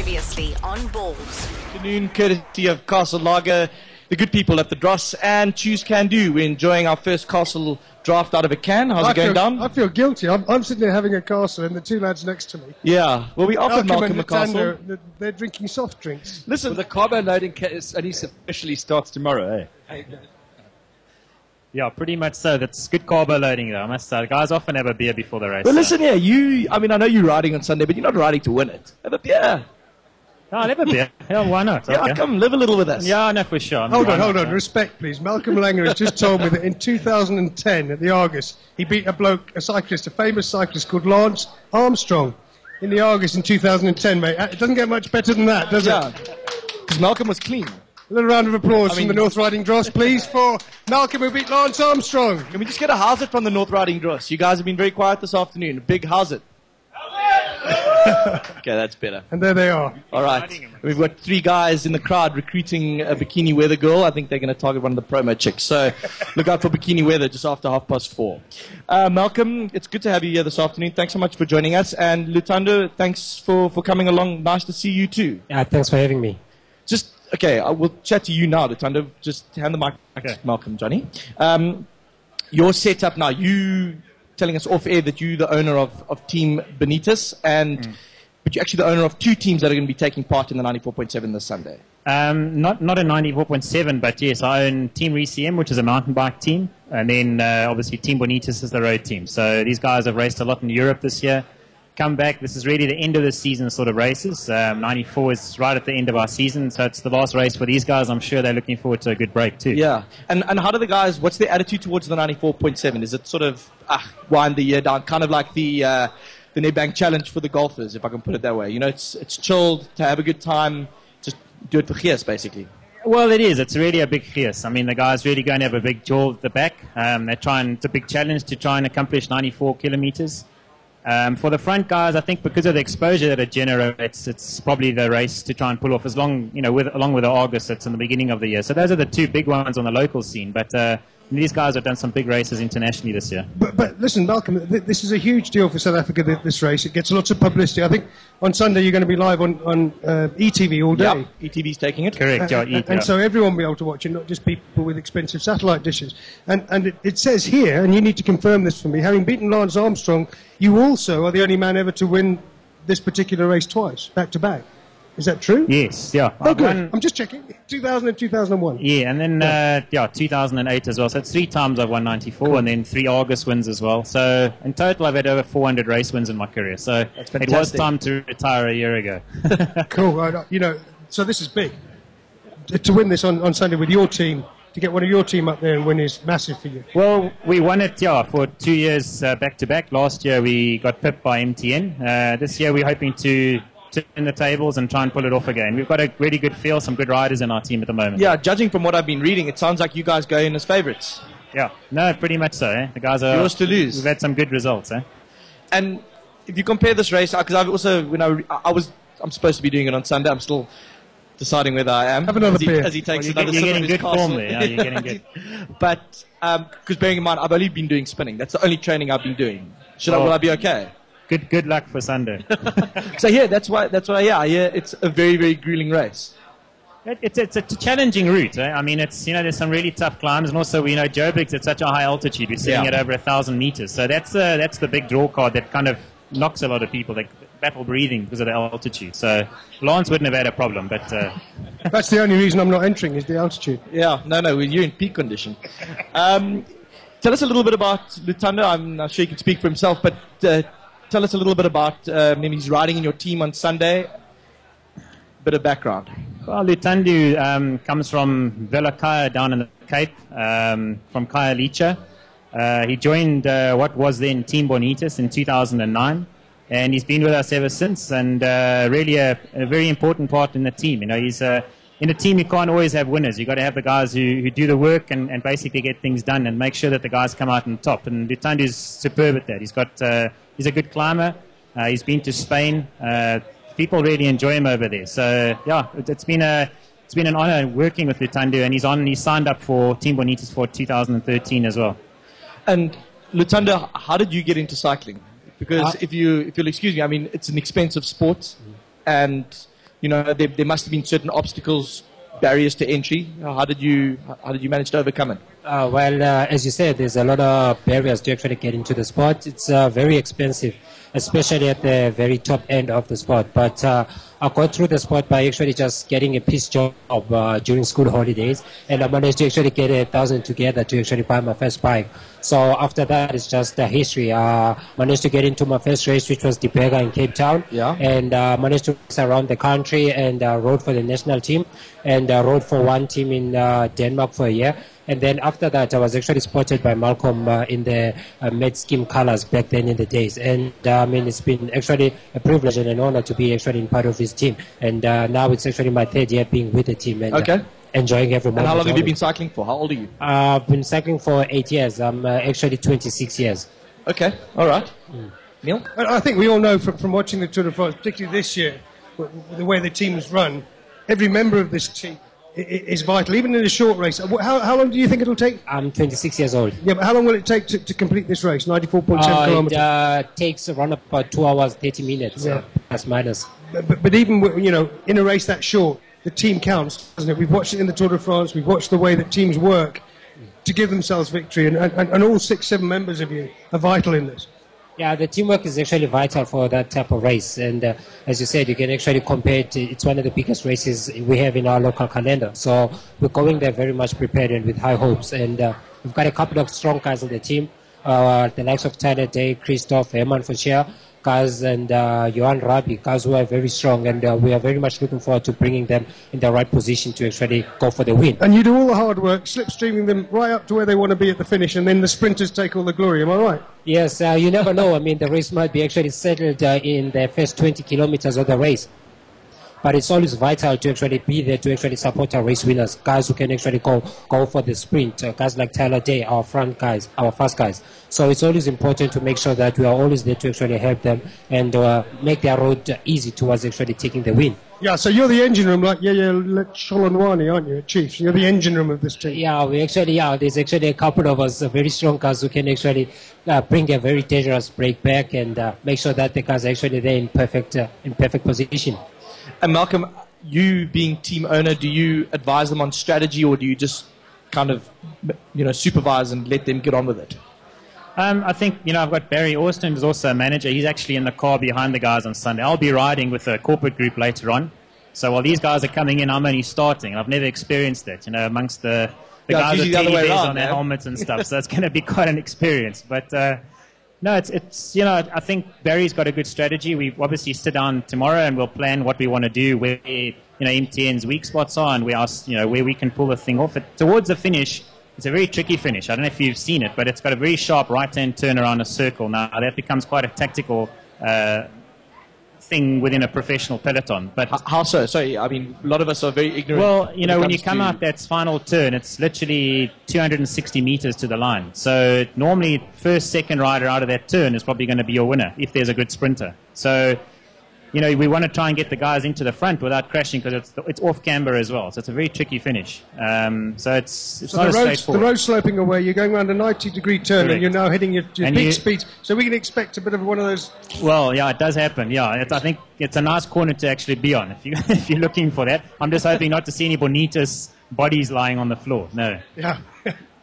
Previously on Ballz. Afternoon, courtesy of Castle Lager, the good people at the Dross and Choose Can Do. We're enjoying our first Castle draft out of a can. How's it going down? I feel guilty. I'm sitting there having a Castle and the two lads next to me. Yeah, well, we offered Malcolm a Castle. They're drinking soft drinks. Listen, well, the carbo loading only officially starts tomorrow, eh? Yeah, pretty much so. That's good carbo loading, though. I must say, the guys often have a beer before the race. But listen here, I know you're riding on Sunday, but you're not riding to win it. Have a beer. No, I'll have a beer. Yeah, why not? Yeah, Okay. Come live a little with us. Yeah, no, for sure. Hold on. Respect, please. Malcolm Lange has just told me that in 2010 at the Argus, he beat a cyclist, a famous cyclist called Lance Armstrong in the Argus in 2010, mate. It doesn't get much better than that, does it? Because Malcolm was clean. A little round of applause from the North Riding Dross, please, for Malcolm who beat Lance Armstrong. Can we just get a how's it from the North Riding Dross? You guys have been very quiet this afternoon. A big how's it. Okay, that's better. And there they are. All right. We've got three guys in the crowd recruiting a bikini weather girl. I think they're going to target one of the promo chicks. So look out for bikini weather just after 4:30. Malcolm, it's good to have you here this afternoon. Thanks so much for joining us. And Luthando, thanks for coming along. Nice to see you too. Thanks for having me. Okay, I will chat to you now, Luthando. Just hand the mic to Malcolm, Johnny. Your setup now, you telling us off air that you're the owner of Team Benitez, but you're actually the owner of two teams that are going to be taking part in the 94.7 this Sunday. Not a 94.7, but yes, I own Team RCM, which is a mountain bike team, and then obviously Team Benitez is the road team. So these guys have raced a lot in Europe this year. Come back. This is really the end of the season sort of races. 94 is right at the end of our season, so it's the last race for these guys. I'm sure they're looking forward to a good break too. Yeah. And how do the guys, what's their attitude towards the 94.7? Is it sort of wind the year down, kind of like the Nedbank Challenge for the golfers, if I can put it that way? You know, it's chilled, to have a good time, just do it for gears, basically. Well, it is. It's really a big gears. I mean, the guys really going to have a big jaw at the back. They're trying. It's a big challenge to try and accomplish 94 kilometers. For the front guys, I think because of the exposure that it generates, it's probably the race to try and pull off along with the Argus that's in the beginning of the year. So those are the two big ones on the local scene. But these guys have done some big races internationally this year. But listen, Malcolm, this is a huge deal for South Africa, this race. It gets lots of publicity. I think on Sunday you're going to be live on ETV all day. Yep, ETV's taking it. Correct, and so everyone will be able to watch it, not just people with expensive satellite dishes. And it says here, and you need to confirm this for me, having beaten Lance Armstrong, you also are the only man ever to win this particular race twice, back to back. Is that true? Yes, yeah. Oh, good. I'm just checking. 2000 and 2001. Yeah, and then 2008 as well. So it's 3 times I've won 94, and then 3 Argus wins as well. So in total, I've had over 400 race wins in my career. So it was time to retire a year ago. Cool. So this is big. To win this on Sunday with your team, to get one of your team up there and win is massive for you. Well, we won it, for 2 years back-to-back. Last year, we got pipped by MTN. This year, we're hoping to turn the tables and try and pull it off again. We've got a really good feel, some good riders in our team at the moment. Yeah, judging from what I've been reading, it sounds like you guys go in as favourites. Yeah, no, pretty much so. The guys are yours to lose. We've had some good results. And if you compare this race, because I've also I'm supposed to be doing it on Sunday. I'm still deciding whether I am. Have another beer. As he takes you're another sip getting of his good form there. Yeah, you're getting good. But because bearing in mind, I've only been doing spinning. That's the only training I've been doing. Will I be okay? Good luck for Sunday. So yeah, that's what I hear. I hear it's a very, very grueling race. It's a challenging route. I mean, it's there's some really tough climbs, and also Joburg's at such a high altitude. We're sitting at over 1,000 meters, so that's the big draw card that kind of knocks a lot of people. They battle breathing because of the altitude. So Lance wouldn't have had a problem, but that's the only reason I'm not entering is the altitude. Yeah, no, you're in peak condition. Tell us a little bit about Luthando. I'm not sure he can speak for himself, but tell us a little bit about maybe he's riding in your team on Sunday. Bit of background. Well, Luthando comes from Villa Kaya down in the Cape, from Kaya Licha. He joined what was then Team Benitez in 2009, and he's been with us ever since, and really a very important part in the team. He's in a team you can't always have winners. You've got to have the guys who do the work and basically get things done and make sure that the guys come out on top. And Luthando's superb at that. He's a good climber. He's been to Spain. People really enjoy him over there. So yeah, it's been an honor working with Luthando, and he's signed up for Team Benitez for 2013 as well. And Luthando, how did you get into cycling? Because if you'll excuse me, I mean, it's an expensive sport, and there must have been certain obstacles, barriers to entry. How did you manage to overcome it? As you said, there's a lot of barriers to actually get into the sport. It's very expensive, especially at the very top end of the sport. But I got through the sport by actually just getting a piece job during school holidays, and I managed to actually get 1,000 together to actually buy my first bike. So after that, it's just history. Managed to get into my first race, which was the Burger in Cape Town, and managed to race around the country and rode for the national team and rode for one team in Denmark for a year. And then after that, I was actually spotted by Malcolm in the Med Scheme colors back then in the days. And it's been actually a privilege and an honor to be actually in part of his team. And now it's actually my third year being with the team and enjoying every moment. And how long have you been cycling for? How old are you? I've been cycling for 8 years. I'm actually 26 years. Okay, all right. Neil? I think we all know from watching the Tour de France, particularly this year, the way the team's run, every member of this team is vital, even in a short race. How long do you think it'll take? I'm 26 years old. Yeah, but how long will it take to complete this race? 94.7 kilometers. It takes around about 2 hours, 30 minutes, plus minus. But even, in a race that short, the team counts, doesn't it? We've watched it in the Tour de France. We've watched the way that teams work to give themselves victory. And all 6-7 members of you are vital in this. Yeah, the teamwork is actually vital for that type of race. And as you said, you can actually compare it. It's one of the biggest races we have in our local calendar. So we're going there very much prepared and with high hopes. And we've got a couple of strong guys in the team, the likes of Tyler Day, Christoph, Herman Foucher, guys, and Johan Rabi, guys who are very strong. And we are very much looking forward to bringing them in the right position to actually go for the win. And you do all the hard work, slipstreaming them right up to where they want to be at the finish, and then the sprinters take all the glory. Am I right? Yes, you never know. The race might be actually settled in the first 20 kilometers of the race. But it's always vital to actually be there to actually support our race winners, guys who can actually go for the sprint, guys like Tyler Day, our front guys, our fast guys. So it's always important to make sure that we are always there to actually help them and make their road easy towards actually taking the win. Yeah, so you're the engine room, like Sholonwani, aren't you, at Chiefs? You're the engine room of this team. Yeah, there's actually a couple of us, very strong guys who can actually bring a very dangerous break back and make sure that the guys are actually there in perfect position. And Malcolm, you being team owner, do you advise them on strategy, or do you just kind of, supervise and let them get on with it? I think, I've got Barry Austin, who's also a manager. He's actually in the car behind the guys on Sunday. I'll be riding with a corporate group later on. So while these guys are coming in, I'm only starting. I've never experienced that, amongst the guys with teddy bears on their helmets and stuff. So it's going to be quite an experience. But no, it's I think Barry's got a good strategy. We obviously sit down tomorrow and we'll plan what we want to do, where MTN's weak spots are, and where we can pull the thing off. Towards the finish, it's a very tricky finish. I don't know if you've seen it, but it's got a very sharp right-hand turn around a circle. Now that becomes quite a tactical thing within a professional peloton. But how so? Sorry, a lot of us are very ignorant. Well, when you come out that final turn, it's literally 260 meters to the line. So normally, first, second rider out of that turn is probably going to be your winner if there's a good sprinter. So, we want to try and get the guys into the front without crashing, because it's off camber as well. So it's a very tricky finish. So it's not straightforward. The road sloping away, you're going around a 90-degree turn. Correct. And you're now hitting your peak speeds. So we can expect a bit of one of those. Well, yeah, it does happen. Yeah, I think it's a nice corner to actually be on if you're looking for that. I'm just hoping not to see any bonitas bodies lying on the floor. No. Yeah.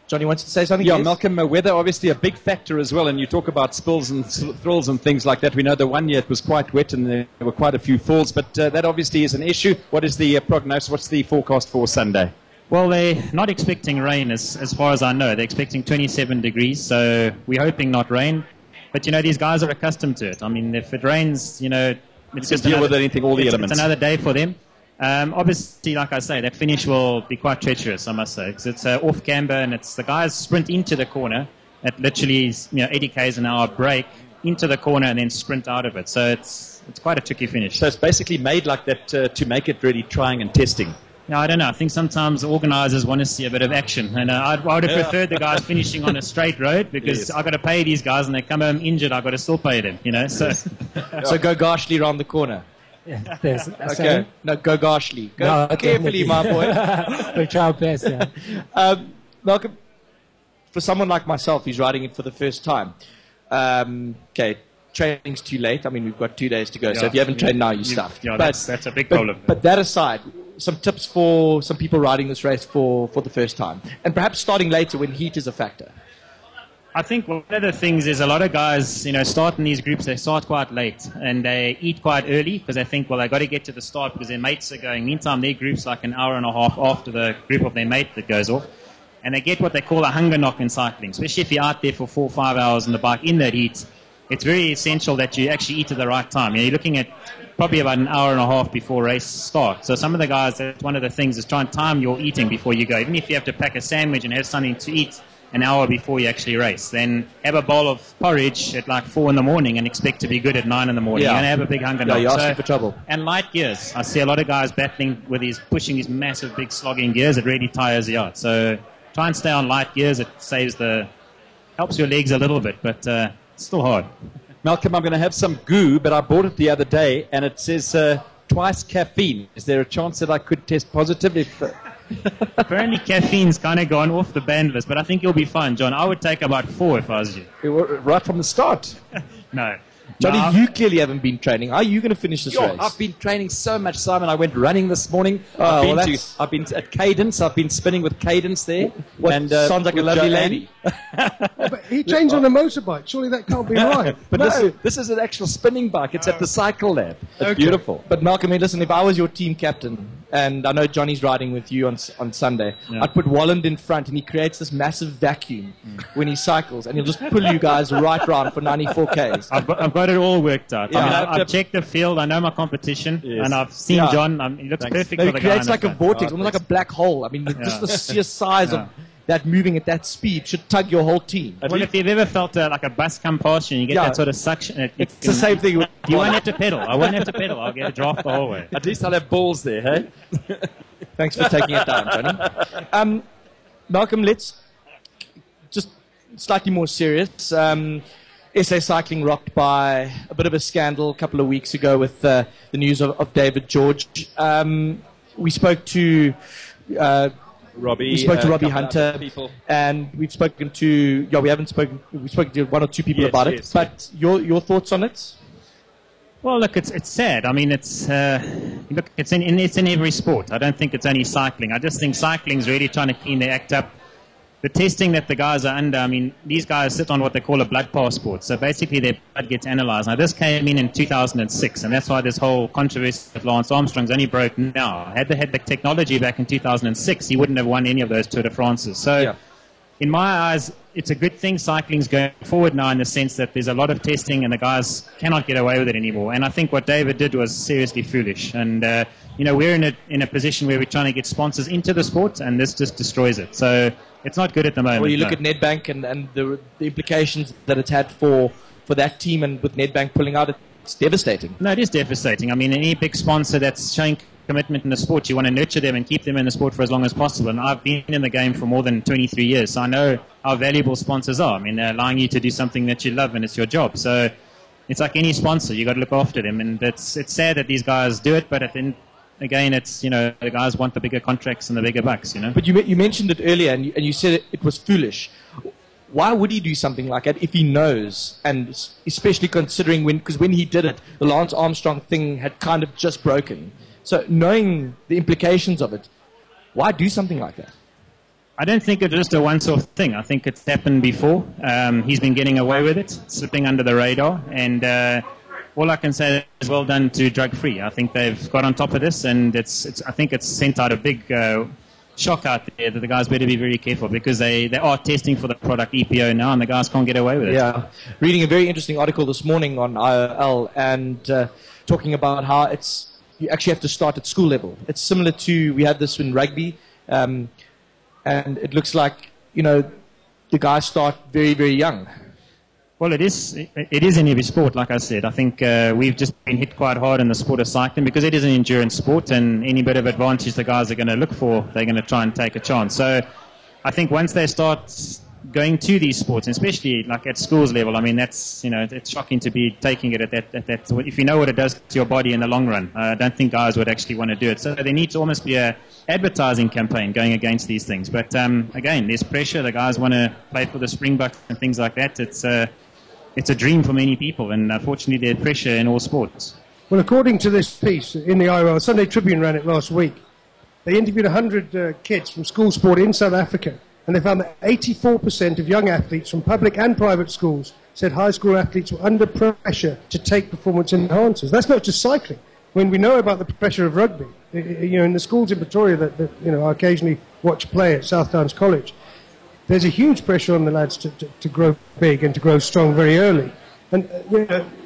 Johnny wants to say something? Yeah, Yes? Malcolm, weather obviously a big factor as well, and you talk about spills and thrills and things like that. We know the one year it was quite wet and there were quite a few falls, but that obviously is an issue. What is the prognosis? What's the forecast for Sunday? Well, they're not expecting rain as far as I know. They're expecting 27 degrees, so we're hoping not rain. But, these guys are accustomed to it. If it rains, it's just deal with anything, all the elements. It's another day for them. Obviously, like I say, that finish will be quite treacherous, I must say, because it's off camber and it's the guys sprint into the corner at literally 80 k's an hour, break into the corner and then sprint out of it. So it's quite a tricky finish. So it's basically made like that to make it really trying and testing. Yeah, I don't know. I think sometimes organisers want to see a bit of action, and I would have preferred the guys finishing on a straight road, because I've got to pay these guys and they come home injured. I've got to still pay them, So So go Garshly round the corner. Yeah, Okay. No, go Garshly. Go carefully, my boy. We'll try our best, yeah. Malcolm, for someone like myself who's riding it for the first time, okay, training's too late. I mean, we've got 2 days to go, so if you haven't trained now, you're stuffed. Yeah, but, that's a big problem. But that aside, some tips for some people riding this race for the first time, and perhaps starting later when heat is a factor. I think one of the things is a lot of guys, start in these groups, they start quite late and they eat quite early because they think, well, they got to get to the start because their mates are going. Meantime, their group's like an hour and a half after the group of their mate that goes off. And they get what they call a hunger knock in cycling, especially if you're out there for 4 or 5 hours on the bike in that heat. It's very essential that you actually eat at the right time. You're looking at probably about an hour and a half before race start. So some of the guys, that's one of the things is try and time your eating before you go. Even if you have to pack a sandwich and have something to eat an hour before you actually race, then have a bowl of porridge at like 4 in the morning and expect to be good at 9 in the morning. Yeah. You're going to have a big hunger knock. You're asking for trouble. And light gears. I see a lot of guys battling with pushing these massive, big slogging gears. It really tires you out. So try and stay on light gears. It helps your legs a little bit, but it's still hard. Malcolm, I'm going to have some goo, but I bought it the other day, and it says twice caffeine. Is there a chance that I could test positive if... Apparently caffeine's kind of gone off the banned list, but I think you'll be fine, John. I would take about 4 if I was you. Right from the start? No. Johnny, No. you clearly haven't been training. How are you going to finish this race? I've been training so much, Simon. I went running this morning. Oh, I've been at Cadence. I've been spinning with Cadence there. Sounds like a lovely lady. But he trains on a motorbike. Surely that can't be right. But this is an actual spinning bike. It's at the cycle lab. It's beautiful. But Malcolm, listen, if I was your team captain, and I know Johnny's riding with you on Sunday, I'd put Walland in front, and he creates this massive vacuum when he cycles, and he'll just pull you guys right round for 94 Ks. I've got it all worked out. Yeah. I mean, I've checked the field. I know my competition, and I've seen John. He looks perfect No, for he the guy. creates like a in vortex, almost like a black hole. I mean, just the sheer size of that moving at that speed should tug your whole team. Well, if you've ever felt like a bus come past you and you get that sort of suction, It's the same thing. You won't have to pedal. I won't have to pedal. I'll get a draft the whole way. At least I'll have balls there, hey? Thanks for taking it down, Johnny. Malcolm, let's just slightly more serious. SA Cycling rocked by a bit of a scandal a couple of weeks ago with the news of David George. We spoke to Robbie. Robbie Hunter, and we've spoken to we've spoken to 1 or 2 people about it. But your thoughts on it? Well, look, it's sad. I mean, it's in every sport. I don't think it's only cycling. I just think cycling's really trying to clean their act up. The testing that the guys are under, I mean, these guys sit on what they call a blood passport. So basically their blood gets analysed. Now, this came in 2006, and that's why this whole controversy with Lance Armstrong's only broke now. Had they had the technology back in 2006, he wouldn't have won any of those Tour de France's. So in my eyes, it's a good thing cycling's going forward now in the sense that there's a lot of testing and the guys cannot get away with it anymore. And I think what David did was seriously foolish. And, we're in a position where we're trying to get sponsors into the sport, and this just destroys it. So it's not good at the moment. Well, you look at Nedbank and the implications that it's had for that team, and with Nedbank pulling out, it's devastating. No, it is devastating. I mean, any big sponsor that's showing commitment in the sport, you want to nurture them and keep them in the sport for as long as possible. And I've been in the game for more than 23 years, so I know how valuable sponsors are. I mean, they're allowing you to do something that you love, and it's your job. So it's like any sponsor, you got to look after them. And it's sad that these guys do it, but at the end, again, it's, the guys want the bigger contracts and the bigger bucks, But you mentioned it earlier, and you said it was foolish. Why would he do something like that if he knows, and especially considering because when he did it, the Lance Armstrong thing had kind of just broken. So knowing the implications of it, why do something like that? I don't think it's just a once-off thing. I think it's happened before. He's been getting away with it, slipping under the radar, and all I can say is well done to Drug Free. I think they've got on top of this, and I think it's sent out a big shock out there that the guys better be very careful, because they are testing for the product EPO now, and the guys can't get away with it. Yeah, reading a very interesting article this morning on IOL, and talking about how you actually have to start at school level. It's similar to, we had this in rugby, and it looks like the guys start very, very young. Well, it is in every sport, like I said. I think we've just been hit quite hard in the sport of cycling because it is an endurance sport, and any bit of advantage the guys are going to look for, they're going to try and take a chance. So I think once they start going to these sports, especially like at schools level, I mean, that's, it's shocking to be taking it at that, if you know what it does to your body in the long run. I don't think guys would actually want to do it. So there needs to almost be a advertising campaign going against these things. But again, there's pressure. The guys want to play for the Springbok and things like that. it's a dream for many people, and unfortunately there's pressure in all sports. Well, according to this piece in the IRL, Sunday Tribune ran it last week, they interviewed 100 kids from school sport in South Africa, and they found that 84% of young athletes from public and private schools said high school athletes were under pressure to take performance enhancers. That's not just cycling. When we know about the pressure of rugby, in the schools in Pretoria that I occasionally watch play at South Downs College, there's a huge pressure on the lads to grow big and to grow strong very early. And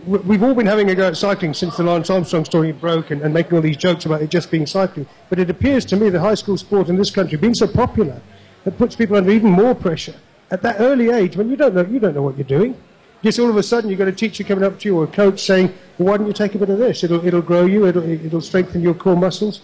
we've all been having a go at cycling since the Lance Armstrong story broke and making all these jokes about it just being cycling. But it appears to me that high school sport in this country being so popular, it puts people under even more pressure at that early age when you don't know what you're doing. Just all of a sudden you've got a teacher coming up to you or a coach saying, well, why don't you take a bit of this? It'll grow you, it'll strengthen your core muscles.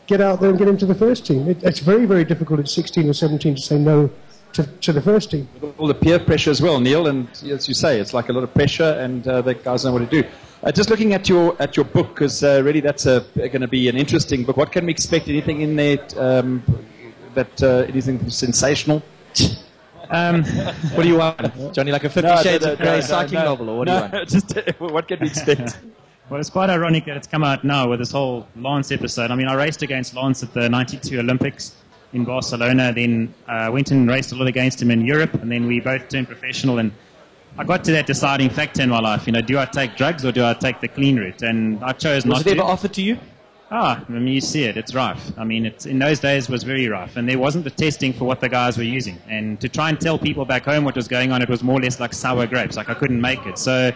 Get out there and get into the first team. It's very, very difficult at 16 or 17 to say no to the first team. All the peer pressure as well, Neil, and as you say, it's like a lot of pressure, and the guys know what to do. Just looking at your book, because really that's going to be an interesting book. What can we expect? Anything in there anything sensational? What do you want, Johnny? Like a 50 Shades of Grey cycling novel, or what do you want? Just what can we expect? Well, it's quite ironic that it's come out now with this whole Lance episode. I mean, I raced against Lance at the '92 Olympics in Barcelona, then went and raced a lot against him in Europe, and then we both turned professional, and I got to that deciding factor in my life, do I take drugs or do I take the clean route? And I chose not to. Was it ever offered to you? I mean, you see it, it's rife. I mean, in those days it was very rife, and there wasn't the testing for what the guys were using. And to try and tell people back home what was going on, it was more or less like sour grapes, like I couldn't make it. So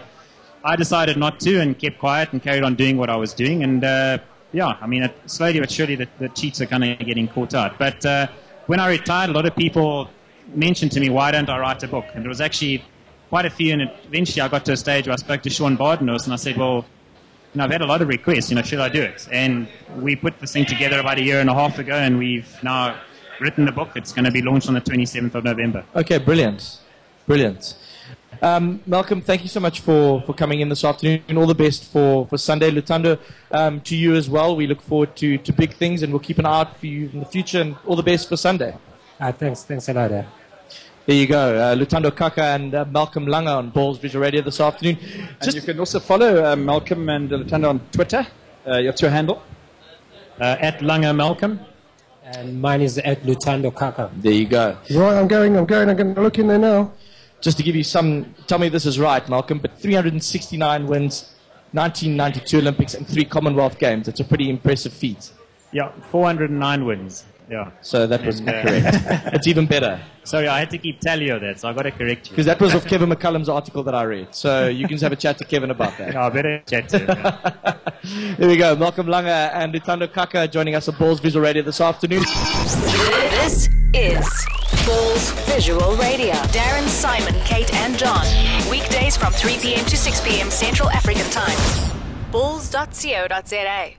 I decided not to and kept quiet and carried on doing what I was doing, and I mean, slowly but surely the cheats are kind of getting caught out. But when I retired, a lot of people mentioned to me, why don't I write a book? And there was actually quite a few, and eventually I got to a stage where I spoke to Sean Bardenhorst, and I said, well, I've had a lot of requests, should I do it? And we put this thing together about a year and a half ago, and we've now written the book. It's going to be launched on the 27th of November. Okay, brilliant. Malcolm, thank you so much for coming in this afternoon, and all the best for Sunday. Luthando, to you as well. We look forward to big things, and we'll keep an eye out for you in the future, and all the best for Sunday. Thanks a lot. There you go, Luthando Kaka and Malcolm Lange on Ballz Visual Radio this afternoon. And you can also follow Malcolm and Luthando on Twitter. What's your handle? At Lange Malcolm. And mine is at Luthando Kaka. There you go. Right, I'm going to look in there now. Just to give you tell me this is right, Malcolm, but 369 wins, 1992 Olympics, and 3 Commonwealth Games. It's a pretty impressive feat. Yeah, 409 wins. Yeah. So that was correct. It's even better. Sorry, I had to keep tally of that, so I got to correct you. Because that was of Kevin McCullum's article that I read. So you can just have a chat to Kevin about that. No, I better chat to him. Yeah. There we go. Malcolm Lange and Luthando Kaka joining us on Ballz Visual Radio this afternoon. This is Ballz Visual Radio. Darren, Simon, Kate and John. Weekdays from 3 p.m. to 6 p.m. Central African Time. Ballz.co.za